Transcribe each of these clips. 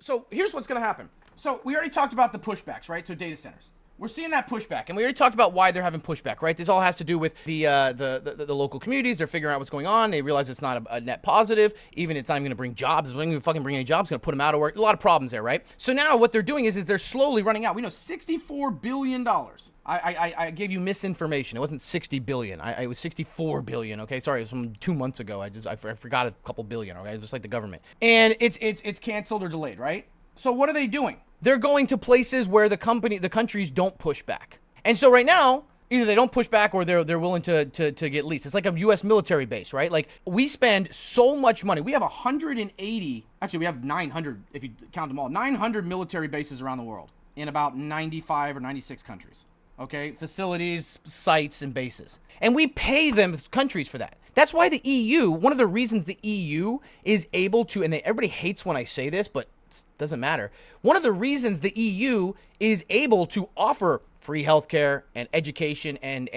So here's what's going to happen. So we already talked about the pushbacks, right? So data centers. We're seeing that pushback, and we already talked about why they're having pushback, right? This all has to do with the local communities. They're figuring out what's going on. They realize it's not a net positive. Even it's not even going to bring jobs. It's not going to fucking bring any jobs. It's going to put them out of work. A lot of problems there, right? So now what they're doing is they're slowly running out. We know $64 billion. I gave you misinformation. It wasn't 60 billion. It was 64 billion. Okay, sorry, it was from 2 months ago. I forgot a couple billion. Okay, just like the government. And it's canceled or delayed, right? So what are they doing? They're going to places where the countries don't push back. And so right now, either they don't push back or they're willing to get leased. It's like a U.S. military base, right? Like, we spend so much money. We have 180, actually we have 900, if you count them all, 900 military bases around the world in about 95 or 96 countries. Okay? Facilities, sites, and bases. And we pay them countries for that. That's why the EU, one of the reasons the EU is able to, and everybody hates when I say this, but doesn't matter. One of the reasons the EU is able to offer free healthcare and education and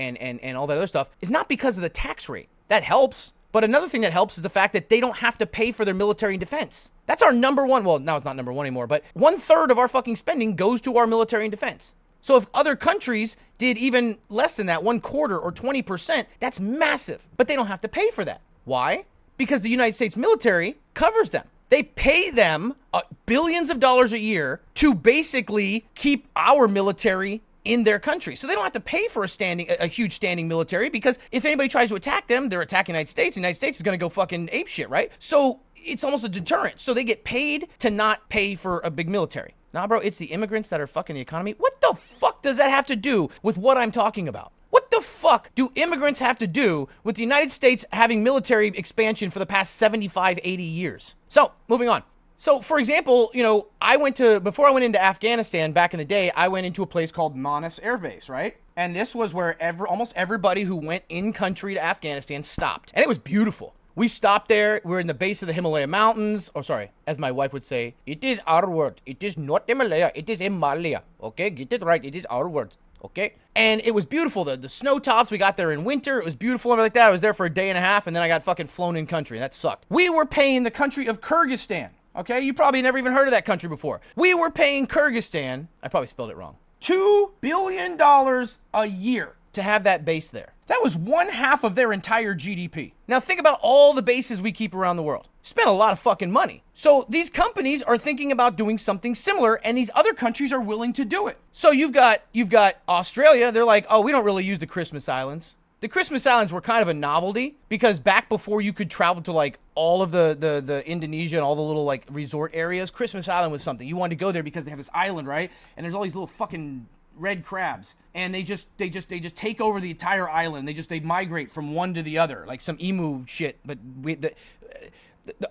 all that other stuff is not because of the tax rate. That helps. But another thing that helps is the fact that they don't have to pay for their military and defense. That's our number one. Well, now it's not number one anymore, but 1/3 of our fucking spending goes to our military and defense. So if other countries did even less than that, 1/4 or 20%, that's massive. But they don't have to pay for that. Why? Because the United States military covers them. They pay them billions of dollars a year to basically keep our military in their country. So they don't have to pay for a huge standing military, because if anybody tries to attack them, they're attacking the United States. The United States is going to go fucking ape shit, right? So it's almost a deterrent. So they get paid to not pay for a big military. Nah, bro, it's the immigrants that are fucking the economy. What the fuck does that have to do with what I'm talking about? What the fuck do immigrants have to do with the United States having military expansion for the past 75, 80 years? So, moving on. So, for example, before I went into Afghanistan back in the day, I went into a place called Manas Air Base, right? And this was where almost everybody who went in country to Afghanistan stopped. And it was beautiful. We stopped there. We're in the base of the Himalaya Mountains. Oh, sorry. As my wife would say, it is our word. It is not Himalaya. It is Himalaya. Okay? Get it right. It is our word. Okay? And it was beautiful. The snow tops, we got there in winter. It was beautiful and everything like that. I was there for a day and a half, and then I got fucking flown in country. And that sucked. We were paying the country of Kyrgyzstan. Okay? You probably never even heard of that country before. We were paying Kyrgyzstan, I probably spelled it wrong, $2 billion a year to have that base there. That was 1/2 of their entire GDP. Now think about all the bases we keep around the world. Spend a lot of fucking money. So these companies are thinking about doing something similar, and these other countries are willing to do it. So you've got Australia. They're like, oh, we don't really use the Christmas Islands. The Christmas Islands were kind of a novelty, because back before you could travel to like all of the Indonesia and all the little like resort areas, Christmas Island was something. You wanted to go there because they have this island, right? And there's all these little fucking red crabs, and they just take over the entire island. They migrate from one to the other, like some emu shit. But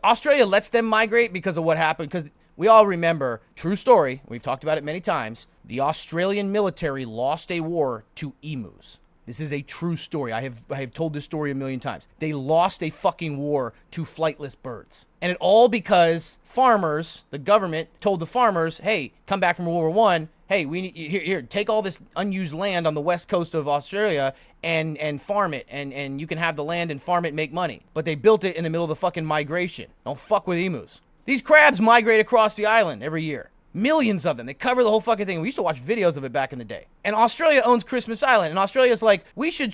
Australia lets them migrate because of what happened. Because we all remember, true story, we've talked about it many times, the Australian military lost a war to emus. This is a true story. I have told this story a million times. They lost a fucking war to flightless birds. And it all because farmers, the government, told the farmers, hey, come back from World War I, hey, we need, here, take all this unused land on the west coast of Australia and farm it, and you can have the land and farm it and make money. But they built it in the middle of the fucking migration. Don't fuck with emus. These crabs migrate across the island every year. Millions of them. They cover the whole fucking thing. We used to watch videos of it back in the day. And Australia owns Christmas Island, and Australia's like, we should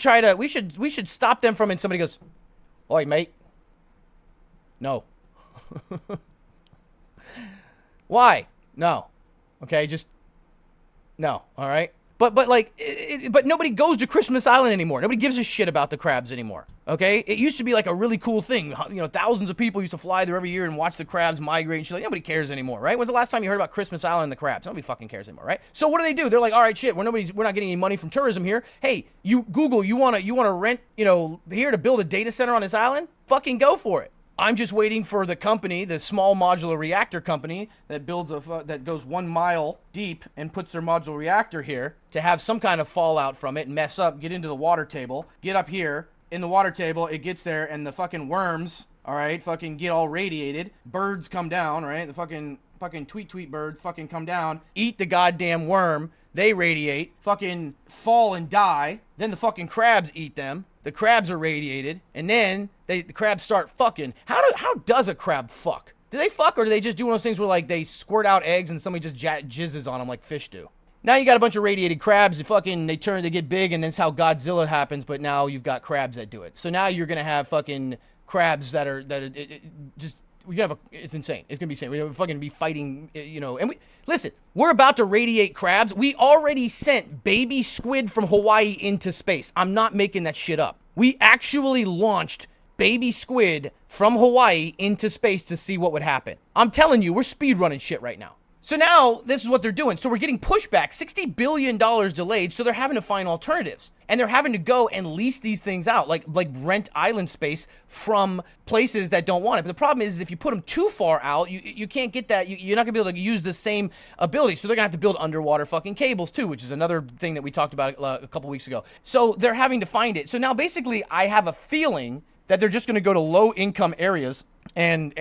stop them from, and somebody goes, oi, mate. No. Why? No. Okay, just no. All right. But nobody goes to Christmas Island anymore. Nobody gives a shit about the crabs anymore. Okay? It used to be like a really cool thing. You know, thousands of people used to fly there every year and watch the crabs migrate and shit. Like, nobody cares anymore, right? When's the last time you heard about Christmas Island and the crabs? Nobody fucking cares anymore, right? So what do? They're like, all right, shit, we're not getting any money from tourism here. Hey, you Google, you wanna rent, here to build a data center on this island? Fucking go for it. I'm just waiting for the company, the small modular reactor company that builds that goes 1 mile deep and puts their modular reactor here, to have some kind of fallout from it and mess up, get into the water table, get up here in the water table, it gets there, and the fucking worms, all right, fucking get all radiated. Birds come down, right? The fucking tweet birds fucking come down, eat the goddamn worm. They radiate, fucking fall and die. Then the fucking crabs eat them. The crabs are radiated, and then the crabs start fucking. How does a crab fuck? Do they fuck, or do they just do one of those things where, like, they squirt out eggs and somebody just jizzes on them like fish do? Now you got a bunch of radiated crabs. They get big, and that's how Godzilla happens. But now you've got crabs that do it. So now you're gonna have fucking crabs it's insane. It's gonna be insane. We're fucking be fighting, And we're about to radiate crabs. We already sent baby squid from Hawaii into space. I'm not making that shit up. We actually launched baby squid from Hawaii into space to see what would happen. I'm telling you, we're speedrunning shit right now. So now, this is what they're doing. So we're getting pushback, $60 billion delayed, so they're having to find alternatives. And they're having to go and lease these things out, like rent island space from places that don't want it. But the problem is if you put them too far out, you can't get that. You're not going to be able to use the same ability. So they're going to have to build underwater fucking cables too, which is another thing that we talked about a couple weeks ago. So they're having to find it. So now basically I have a feeling that they're just going to go to low-income areas and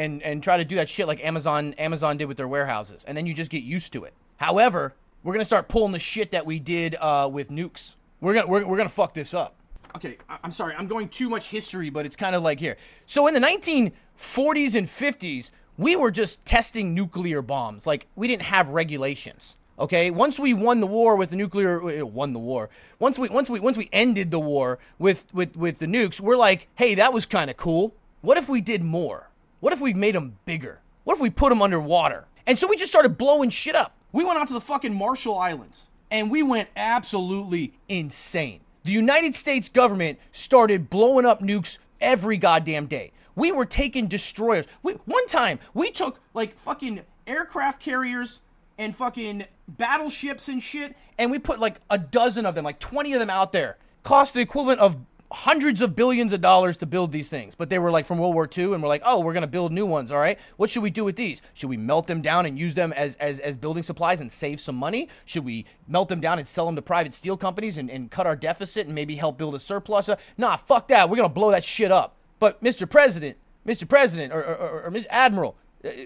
try to do that shit like Amazon did with their warehouses, and then you just get used to it. However, we're going to start pulling the shit that we did with nukes. We're gonna fuck this up. Okay, I'm sorry, I'm going too much history, but it's kind of like here. So in the 1940s and 50s, we were just testing nuclear bombs. Like, we didn't have regulations. Okay, once we won the war with the nuclear, Once we ended the war with the nukes, we're like, hey, that was kind of cool. What if we did more? What if we made them bigger? What if we put them underwater? And so we just started blowing shit up. We went out to the fucking Marshall Islands, and we went absolutely insane. The United States government started blowing up nukes every goddamn day. We were taking destroyers. One time, we took like fucking aircraft carriers and fucking battleships and shit, and we put like a dozen of them, like 20 of them out there. Cost the equivalent of hundreds of billions of dollars to build these things. But they were like from World War II, and we're like, oh, we're gonna build new ones, all right? What should we do with these? Should we melt them down and use them as building supplies and save some money? Should we melt them down and sell them to private steel companies and cut our deficit and maybe help build a surplus? Nah, fuck that. We're gonna blow that shit up. But Mr. President, or Mr. Admiral,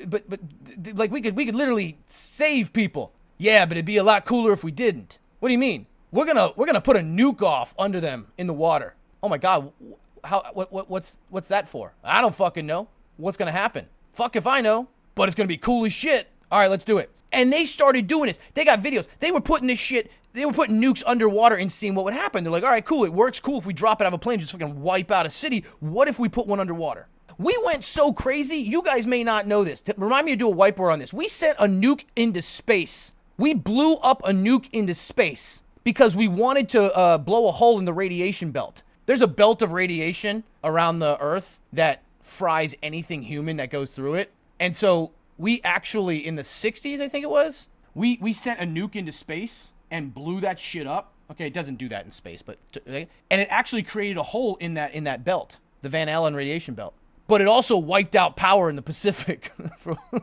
but like we could literally save people. Yeah, but it'd be a lot cooler if we didn't. What do you mean? We're gonna put a nuke off under them in the water. Oh my God, what's that for? I don't fucking know. What's gonna happen? Fuck if I know, but it's gonna be cool as shit. All right, let's do it. And they started doing this. They got videos. They were putting nukes underwater and seeing what would happen. They're like, all right, cool, it works, cool. If we drop it out of a plane, just fucking wipe out a city. What if we put one underwater? We went so crazy, you guys may not know this. Remind me to do a whiteboard on this. We sent a nuke into space. We blew up a nuke into space because we wanted to blow a hole in the radiation belt. There's a belt of radiation around the Earth that fries anything human that goes through it. And so we actually, in the 60s, I think it was, we sent a nuke into space and blew that shit up. Okay, it doesn't do that in space, but and it actually created a hole in that belt, the Van Allen radiation belt. But it also wiped out power in the Pacific.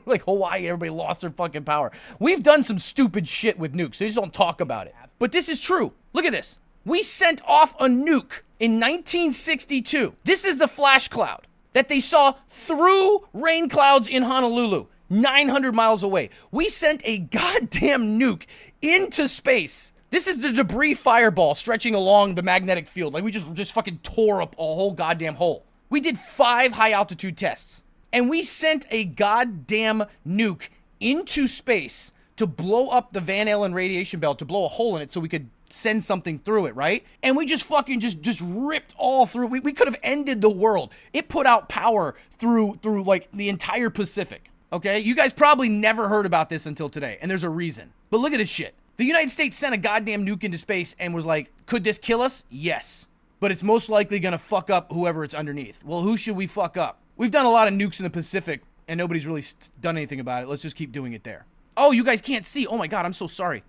Like Hawaii, everybody lost their fucking power. We've done some stupid shit with nukes. They just don't talk about it. But this is true. Look at this. We sent off a nuke in 1962. This is the flash cloud that they saw through rain clouds in Honolulu, 900 miles away. We sent a goddamn nuke into space. This is the debris fireball stretching along the magnetic field. Like we just fucking tore up a whole goddamn hole. We did 5 high altitude tests, and we sent a goddamn nuke into space to blow up the Van Allen radiation belt, to blow a hole in it so we could send something through it, right? And we just fucking just ripped all through. We could have ended the world. It put out power through like the entire Pacific, okay? You guys probably never heard about this until today, and there's a reason. But look at this shit. The United States sent a goddamn nuke into space and was like, could this kill us? Yes. But it's most likely gonna fuck up whoever it's underneath. Well, who should we fuck up? We've done a lot of nukes in the Pacific, and nobody's really done anything about it. Let's just keep doing it there. Oh, you guys can't see. Oh my God, I'm so sorry.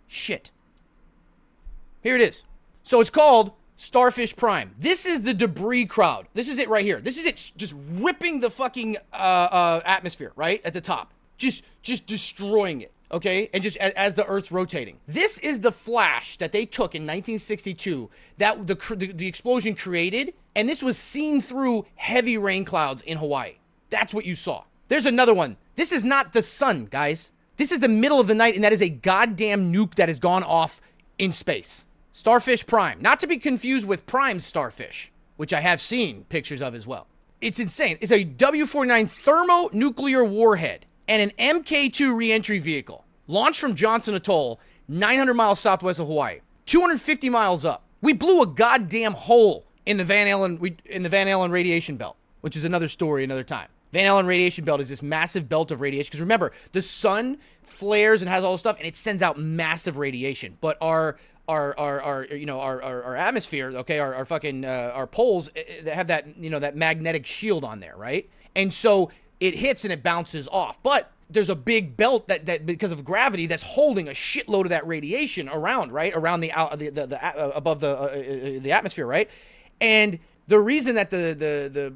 Shit. Here it is. So it's called Starfish Prime. This is the debris cloud. This is it right here. This is it just ripping the fucking atmosphere, right? At the top. Just destroying it. Okay, and just as the Earth's rotating. This is the flash that they took in 1962 that the explosion created, and this was seen through heavy rain clouds in Hawaii. That's what you saw. There's another one. This is not the sun, guys. This is the middle of the night, and that is a goddamn nuke that has gone off in space. Starfish Prime. Not to be confused with Prime Starfish, which I have seen pictures of as well. It's insane. It's a W-49 thermonuclear warhead and an MK-2 reentry vehicle launched from Johnson Atoll, 900 miles southwest of Hawaii, 250 miles up. We blew a goddamn hole in the Van Allen radiation belt, which is another story another time. Van Allen radiation belt is this massive belt of radiation. Because remember, the sun flares and has all this stuff, and it sends out massive radiation. But our atmosphere, okay, our poles have that, that magnetic shield on there, right? And so it hits and it bounces off. But there's a big belt that because of gravity that's holding a shitload of that radiation around, right, around above the atmosphere, right? And the reason that the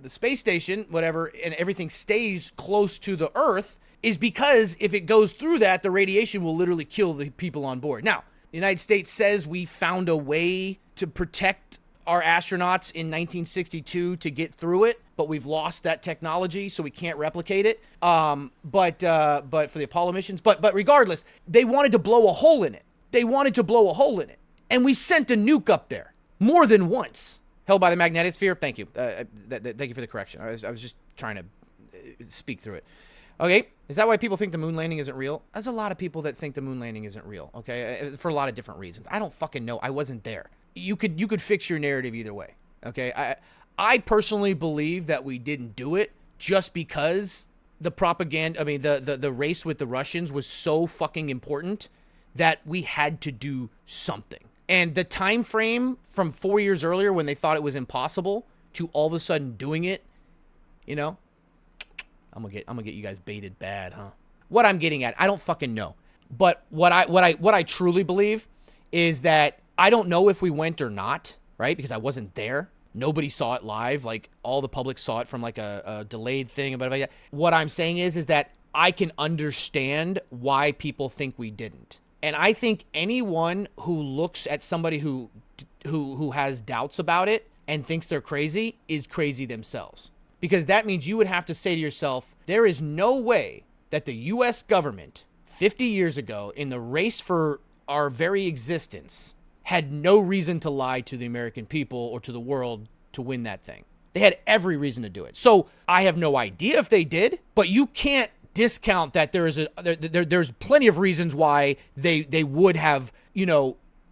space station, whatever, and everything stays close to the Earth is because if it goes through that, the radiation will literally kill the people on board. Now, the United States says we found a way to protect our astronauts in 1962 to get through it, but we've lost that technology, so we can't replicate it. But for the Apollo missions, but regardless, they wanted to blow a hole in it. And we sent a nuke up there more than once. Held by the magnetic sphere. Thank you. Thank you for the correction. I was just trying to speak through it. Okay, is that why people think the moon landing isn't real? There's a lot of people that think the moon landing isn't real, okay, for a lot of different reasons. I don't fucking know. I wasn't there. You could fix your narrative either way, okay? I personally believe that we didn't do it just because the propaganda, the race with the Russians was so fucking important that we had to do something. And the time frame from 4 years earlier when they thought it was impossible to all of a sudden doing it, I'm gonna get you guys baited bad, huh? What I'm getting at, I don't fucking know. But what I truly believe is that I don't know if we went or not, right? Because I wasn't there. Nobody saw it live. Like, all the public saw it from like a delayed thing. But what I'm saying is that I can understand why people think we didn't. And I think anyone who looks at somebody who has doubts about it and thinks they're crazy is crazy themselves. Because that means you would have to say to yourself, there is no way that the U.S. government 50 years ago in the race for our very existence had no reason to lie to the American people or to the world to win that thing. They had every reason to do it. So I have no idea if they did, but you can't discount that there's plenty of reasons why they would have,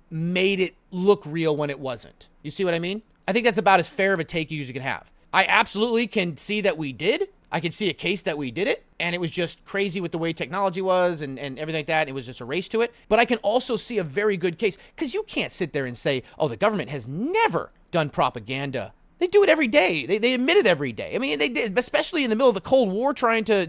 made it look real when it wasn't. You see what I mean? I think that's about as fair of a take as you can have. I absolutely can see that we did. I can see a case that we did it, and it was just crazy with the way technology was and everything like that. And it was just a race to it. But I can also see a very good case, because you can't sit there and say, oh, the government has never done propaganda. They do it every day. They admit it every day. I mean, they did, especially in the middle of the Cold War, trying to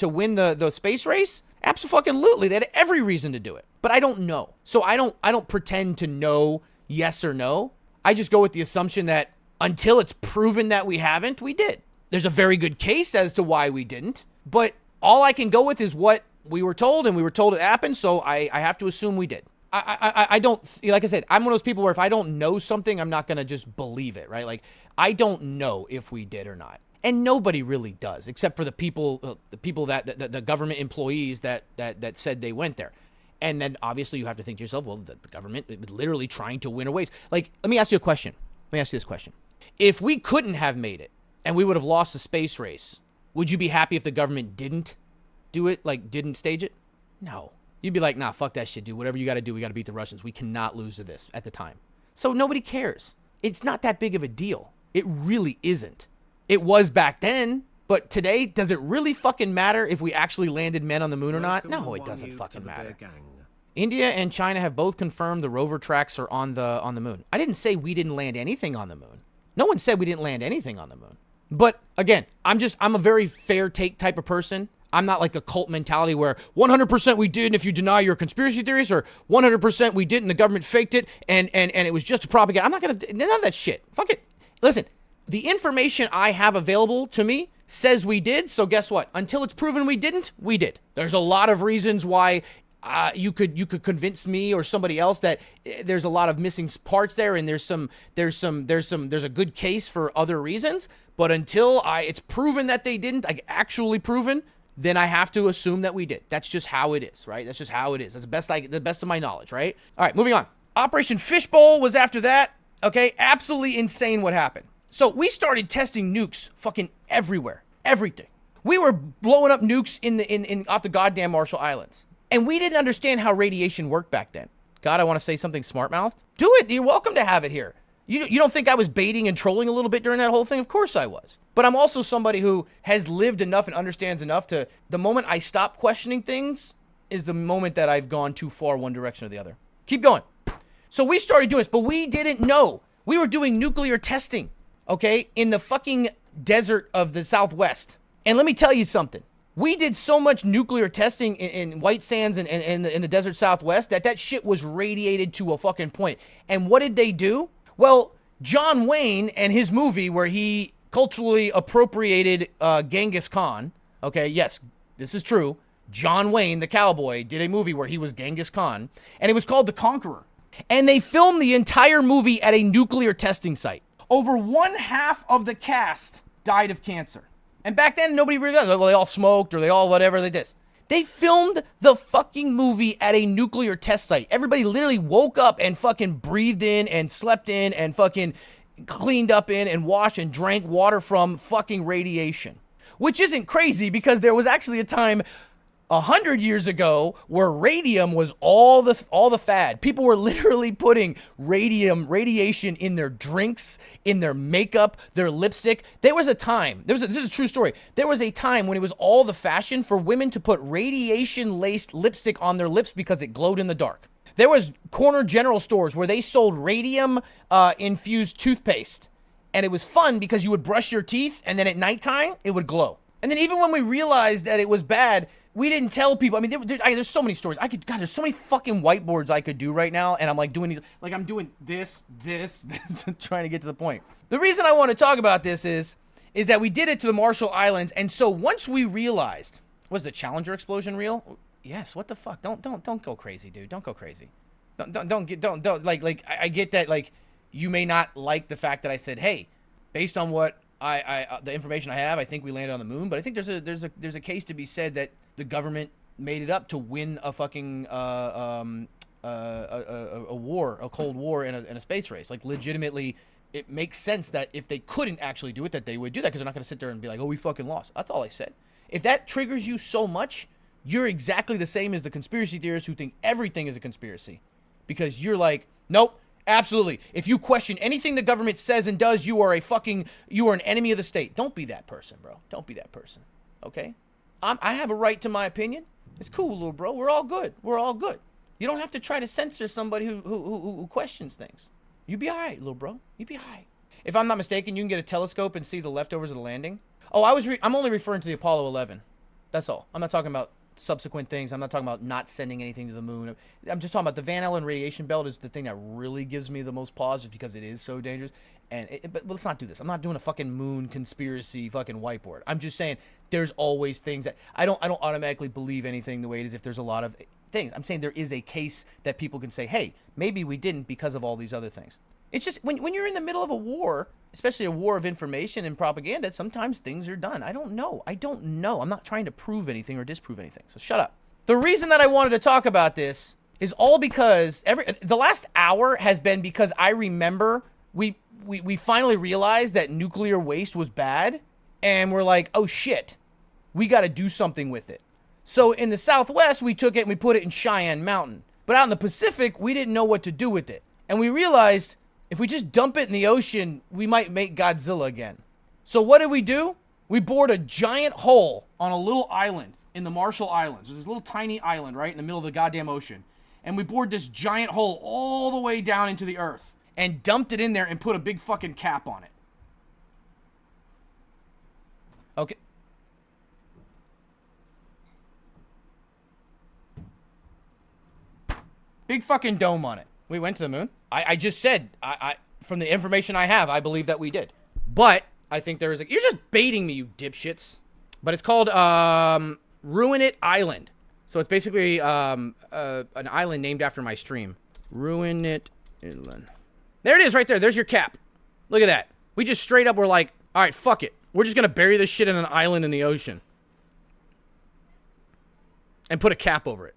win the space race. Absolutely, they had every reason to do it. But I don't know. So I don't pretend to know yes or no. I just go with the assumption that until it's proven that we haven't, we did. There's a very good case as to why we didn't. But all I can go with is what we were told, and we were told it happened. So I have to assume we did. I don't, like I said, I'm one of those people where if I don't know something, I'm not going to just believe it, right? Like, I don't know if we did or not. And nobody really does, except for the people that the government employees that said they went there. And then obviously you have to think to yourself, well, the government is literally trying to win a race. Like, let me ask you a question. Let me ask you this question. If we couldn't have made it and we would have lost the space race, would you be happy if the government didn't do it, like didn't stage it? No. You'd be like, nah, fuck that shit, dude. Whatever you got to do, we got to beat the Russians. We cannot lose to this at the time. So nobody cares. It's not that big of a deal. It really isn't. It was back then, but today, does it really fucking matter if we actually landed men on the moon or not? No, it doesn't fucking matter. India and China have both confirmed the rover tracks are on the moon. I didn't say we didn't land anything on the moon. No one said we didn't land anything on the moon. But again, I'm a very fair take type of person. I'm not like a cult mentality where 100% we did, and if you deny your conspiracy theories, or 100% we did and the government faked it and it was just a propaganda. I'm not going to, none of that shit. Fuck it. Listen, the information I have available to me says we did, so guess what? Until it's proven we didn't, we did. There's a lot of reasons why you could convince me or somebody else that there's a lot of missing parts there, and there's a good case for other reasons. But until it's proven that they didn't, like actually proven, then I have to assume that we did. That's just how it is, right? That's just how it is. That's the best of my knowledge, right? All right, moving on. Operation Fishbowl was after that. Okay, absolutely insane what happened. So we started testing nukes fucking everywhere. Everything. We were blowing up nukes in off the goddamn Marshall Islands. And we didn't understand how radiation worked back then. God, I want to say something smart-mouthed. Do it. You're welcome to have it here. You don't think I was baiting and trolling a little bit during that whole thing? Of course I was. But I'm also somebody who has lived enough and understands enough to, the moment I stop questioning things is the moment that I've gone too far one direction or the other. Keep going. So we started doing this, but we didn't know. We were doing nuclear testing, okay, in the fucking desert of the Southwest. And let me tell you something. We did so much nuclear testing in White Sands and in the desert Southwest that shit was radiated to a fucking point. And what did they do? Well, John Wayne and his movie where he culturally appropriated Genghis Khan. Okay, yes, this is true. John Wayne, the cowboy, did a movie where he was Genghis Khan, and it was called The Conqueror. And they filmed the entire movie at a nuclear testing site. Over 1/2 of the cast died of cancer. And back then, nobody realized, well, they all smoked or they all whatever they did. They filmed the fucking movie at a nuclear test site. Everybody literally woke up and fucking breathed in and slept in and fucking cleaned up in and washed and drank water from fucking radiation. Which isn't crazy because there was actually a time 100 years ago where radium was all the fad. People were literally putting radiation in their drinks, in their makeup, their lipstick. There was a time, this is a true story. There was a time when it was all the fashion for women to put radiation-laced lipstick on their lips because it glowed in the dark. There was corner general stores where they sold radium infused toothpaste. And it was fun because you would brush your teeth and then at nighttime, it would glow. And then even when we realized that it was bad, we didn't tell people. I mean, there's so many stories. God, there's so many fucking whiteboards I could do right now. And I'm like doing these, like I'm doing this, trying to get to the point. The reason I want to talk about this is that we did it to the Marshall Islands. And so once we realized, was the Challenger explosion real? Yes. What the fuck? Don't go crazy, dude. Don't go crazy. Don't like, I get that. Like you may not like the fact that I said, hey, based on what the information I have, I think we landed on the moon. But I think there's a case to be said that the government made it up to win a fucking a war, a Cold War in a space race. Like legitimately, it makes sense that if they couldn't actually do it, that they would do that because they're not going to sit there and be like, oh, we fucking lost. That's all I said. If that triggers you so much, you're exactly the same as the conspiracy theorists who think everything is a conspiracy because you're like, nope. Absolutely. If you question anything the government says and does, you are an enemy of the state. Don't be that person, bro. Don't be that person. Okay? I have a right to my opinion. It's cool, little bro. We're all good. We're all good. You don't have to try to censor somebody who questions things. You be all right, little bro. You be all right. If I'm not mistaken, you can get a telescope and see the leftovers of the landing. Oh, I'm only referring to the Apollo 11. That's all. I'm not talking about subsequent things. I'm not talking about not sending anything to the moon. I'm just talking about the Van Allen radiation belt is the thing that really gives me the most pause just because it is so dangerous. But let's not do this. I'm not doing a fucking moon conspiracy fucking whiteboard. I'm just saying there's always things that I don't automatically believe anything the way it is if there's a lot of things. I'm saying there is a case that people can say, hey, maybe we didn't because of all these other things. It's just when you're in the middle of a war, especially a war of information and propaganda, sometimes things are done. I don't know. I'm not trying to prove anything or disprove anything. So shut up. The reason that I wanted to talk about this is all because the last hour has been because I remember we finally realized that nuclear waste was bad and we're like, oh shit, we got to do something with it. So in the Southwest, we took it and we put it in Cheyenne Mountain. But out in the Pacific, we didn't know what to do with it. And we realized if we just dump it in the ocean, we might make Godzilla again. So what did we do? We bored a giant hole on a little island in the Marshall Islands. There's this little tiny island right in the middle of the goddamn ocean. And we bored this giant hole all the way down into the earth and dumped it in there and put a big fucking cap on it. Okay. Big fucking dome on it. We went to the moon. I just said, from the information I have, I believe that we did. But I think there is a... You're just baiting me, you dipshits. But it's called Runit Island. So it's basically an island named after my stream. Runit Island. There it is right there. There's your cap. Look at that. We just straight up were like, all right, fuck it. We're just going to bury this shit in an island in the ocean. And put a cap over it.